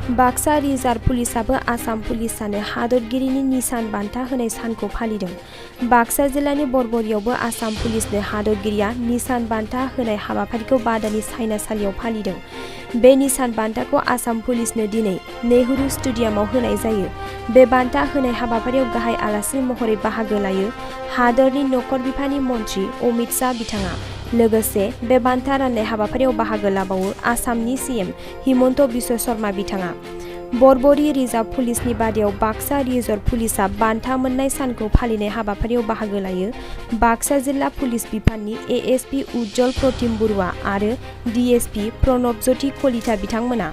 Baksa reserve पुलिसाबो Assam पुलिसानो हादरगिरिनि Nissan बान्था होनाय सानखौ फालिदों। बाक्सा जिल्लानि बरबरियावबो आसाम पुलिसनो हादरगिरिया निसान बान्था होनाय हाबाफारिखौ बादानि सायनासालियाव फालिदों। बे निसान बान्थाखौ आसाम पुलिसनो दिनै नेहरू स्टेडियामाव होनाय जायो। बे बान्था होनाय हाबाफारियाव गाहाय आलासि महरै बाहागो लायो हादरनि नखर बिफाननि मन्थ्रि अमित शाह बिथाङा। लोगोसे बे बान्था राननाय हाबाफारियाव बाहागो लाबावो आसामनि सीएम हिमन्त बिश्व शर्मा बिथाङा। बरबरि रिजार्भ पुलिसनि बादियाव बाक्सा रिजर्भ पुलिसा बान्था मोननाय सानखौ फालिनाय हाबाफारियाव बाहागो लायो बाक्सा जिल्ला पुलिस बिफाननि एएसपि उज्जवल प्रतिम बरुवा आरो डीएसपि प्रणब ज्योति कलिता बिथांमोना।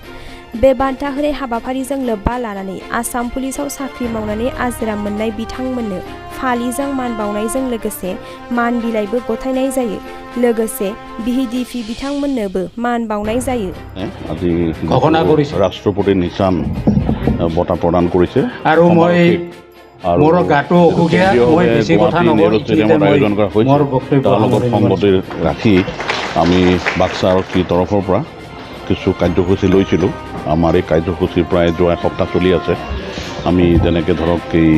बे बान्था होनाय हाबाफारिजों लोब्बा लानानै आसाम पुलिसाव साख्रि मावनानै आजिरा मोननाय बिथांमोननो फालिजों मान बावनायजों लोगोसे मान बिलाइबो गथायनाय जायो। लोगोसे बिहिडिपि बिथांमोननोबो मान बावनाय जायो। আজি ৰাষ্ট্ৰপতি নিশান বঁটা প্ৰদান কৰিছে আৰু মই মোৰ গাটো অসুখীয়া মই বেছি কথা নকওঁ ষ্টেডিয়ামত আয়োজন কৰা হৈছে তাৰ লগত সংগতি ৰাখি আমি বাক্সা আৰক্ষীৰ তৰফৰ পৰা কিছু কাৰ্যসূচী লৈছিলোঁ। আমাৰ এই কাৰ্যসূচী প্ৰায় যোৱা এসপ্তাহ চলি আছে। আমি যেনেকৈ ধৰক এই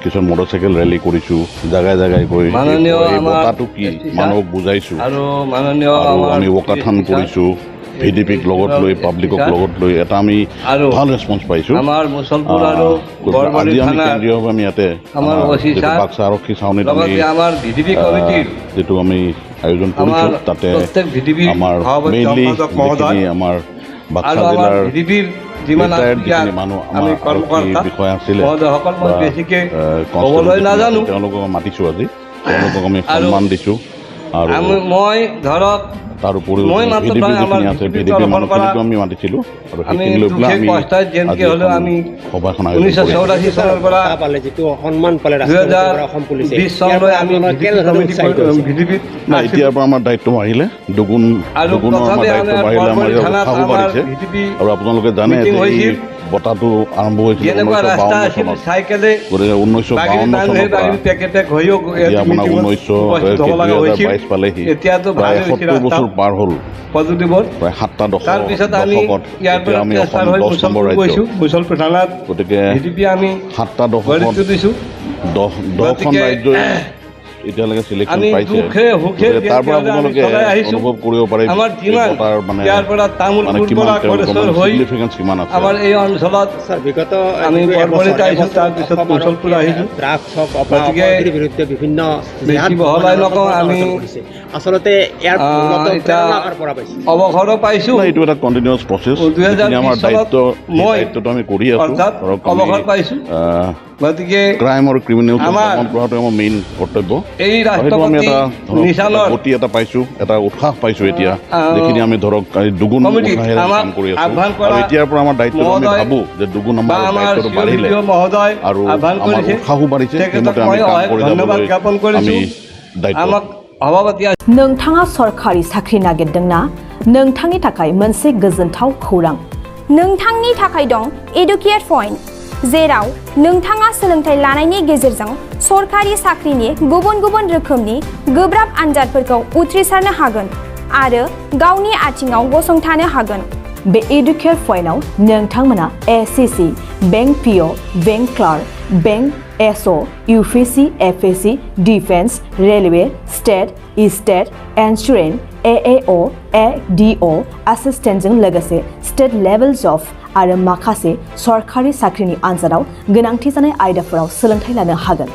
কিছুমান মটৰচাইকেল ৰেলী কৰিছোঁ, জেগাই জেগাই গৈ বঁটাটো কি মানুহক বুজাইছোঁ আৰু আমি ৱকাথন কৰিছোঁ। ভিডিপিক লগত লৈ পাব্লিকক লগত লৈ এটা আমি ভাল ৰেছপন্স পাইছোঁ। আজি আমি কেন্দ্ৰীয়ভাৱে আমি ইয়াতে বাক্সা আৰক্ষী চাউনীত আমি যিটো আমি আয়োজন কৰিছোঁ তাতে আমাৰ মেইনলি যিখিনি আমাৰ বাক্সা জিলাৰ যিখিনি মানুহ আমাৰ আৰক্ষী বিষয়া আছিলে তেওঁলোকক মাতিছোঁ। আজি তেওঁলোকক আমি সন্মান দিছোঁ আৰু মই ধৰক তাৰ উপৰিও যিখিনি আছে ভিডিপি মানুহখিনিকো আমি মাতিছিলোঁ আৰু সেইখিনি লৈ পেলাই আমি সভাখন আয়োজন এতিয়াৰ পৰা আমাৰ দায়িত্ব বাঢ়িলে দুগুণৰ আমাৰ দায়িত্ব বাঢ়িলে আমাৰ উৎসাহো বাঢ়িছে। আৰু আপোনালোকে জানে যে এই বঁটাটো আৰম্ভ হৈছিল 1952 চনত। গতিকে 1952 চনৰ পৰা এতিয়া আপোনাৰ 2022 পালেহি প্ৰায় 70 বছৰ পাৰ হ'ল। প্ৰায় 7টা দশকত এতিয়া আমি অসম 10 নম্বৰ ৰাজ্য। গতিকে 7টা দশকত 10খন ৰাজ্যই এতিয়ালৈকে চিলেকশ্যন পাইছে। তাৰ পৰা আপোনালোকে অনুভৱ কৰিব পাৰে বঁটাৰ মানে কিমান চিগনিফিকেঞ্চ কিমান আছে। আমাৰ এই অঞ্চলত বিগত আমি বৰবৰিত আহিছোঁ, তাৰপিছত কৌশলপুৰ আহিছোঁ। গতিকে বিভিন্ন বেছি বহলাই নকওঁ, আমি আচলতে ইয়াৰ অৱসৰো পাইছোঁ। এইটো এটা কণ্টিনিউৱাছ প্ৰচেছ। আমাৰ দায়িত্বটো আমি কৰি আছোঁ। অৱসৰ পাইছোঁ। গতিকে ক্ৰাইম আৰু ক্ৰিমিনেল দমন কৰাটো আমাৰ মেইন কৰ্তব্য। এই আমি এটা গতি এটা পাইছোঁ, এটা উৎসাহ পাইছোঁ। এতিয়া যিখিনি আমি ধৰক দুগুণ উৎসাহেৰে কাম কৰি আছোঁ আৰু এতিয়াৰ পৰা আমাৰ দায়িত্বটো আমি ভাবোঁ যে দুগুণ আমাৰ দায়িত্বটো বাঢ়িলে আৰু আমাৰ উৎসাহো বাঢ়িছে। সেইমতে আমি কাম কৰি যাবলৈ আমি দায়িত্ব। नोंथाङा सरखारि साख्रि नागिरदोंना? नोंथांनि थाखाय मोनसे गोजोनथाव खौरां। नोंथांनि थाखाय दं एडुकेट पइन्ट, जेराव नोंथाङा सोलोंथाइ लानायनि गेजेरजों सरखारि साख्रिनि गुबुन गुबुन रोखोमनि गोब्राब आनजादफोरखौ उथ्रिसारनो हागोन आरो गावनि आथिङाव गसंथानो हागोन। बे एडुकेट पइन्टआव नोंथांमोना SSC, bank PO, bank clerk, bank SO, UPSC, FSC, defence, railway, state insurance, AAO, ADO एसिस्टेन्टजों लोगोसे स्टेट लेभेल जब आरो माखासे सरखारि साख्रिनि आनजादाव गोनांथि जानाय आयदाफोराव सोलोंथाइ लानो हागोन।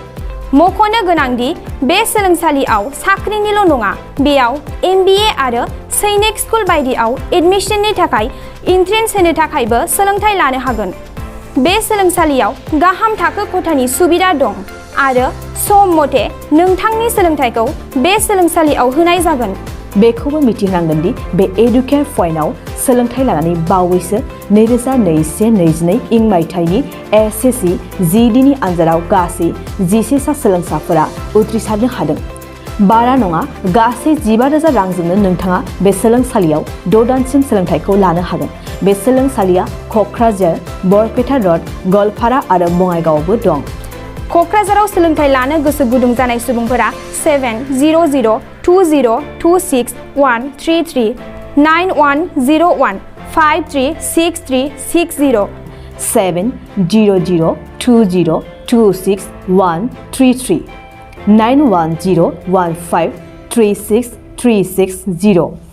मख'नो गोनांदि बे सोलोंसालियाव साख्रिनिल' नङा, बेयाव एमबिए आरो सैनिक स्कुल बायदियाव एडमिशननि थाखाय एन्ट्रेन्स होनो थाखायबो सोलोंथाइ लानो हागोन। बे सोलोंसालियाव गाहाम थाखो खथानि सुबिदा दं आरो सम मथे नोंथांनि सोलोंथाइखौ बे सोलोंसालियाव होनाय जागोन। बेखौबो मिथिनांगोन दि बे एडुकेट पइन्टआव सोलोंथाइ लानानै बावैसो 2021-22 इं मायथाइनि एसएससी जिडिनि आनजादाव गासै 11 सा सोलोंसाफोरा उथ्रिसारनो हादों। बारा नङा, गासै 15,000 रांजोंनो नोंथाङा बे सोलोंसालियाव 6 दानसिम सोलोंथाइखौ लानो हागोन। बे सोलोंसालिया क'क्राझार, बरपेटा रड, गवालपारा आरो बङाइगावआवबो दं। क'क्राझाराव सोलोंथाइ लानो गोसो गुदुं जानाय सुबुंफोरा 7002026 133 9101 536360 70020262133 91015363660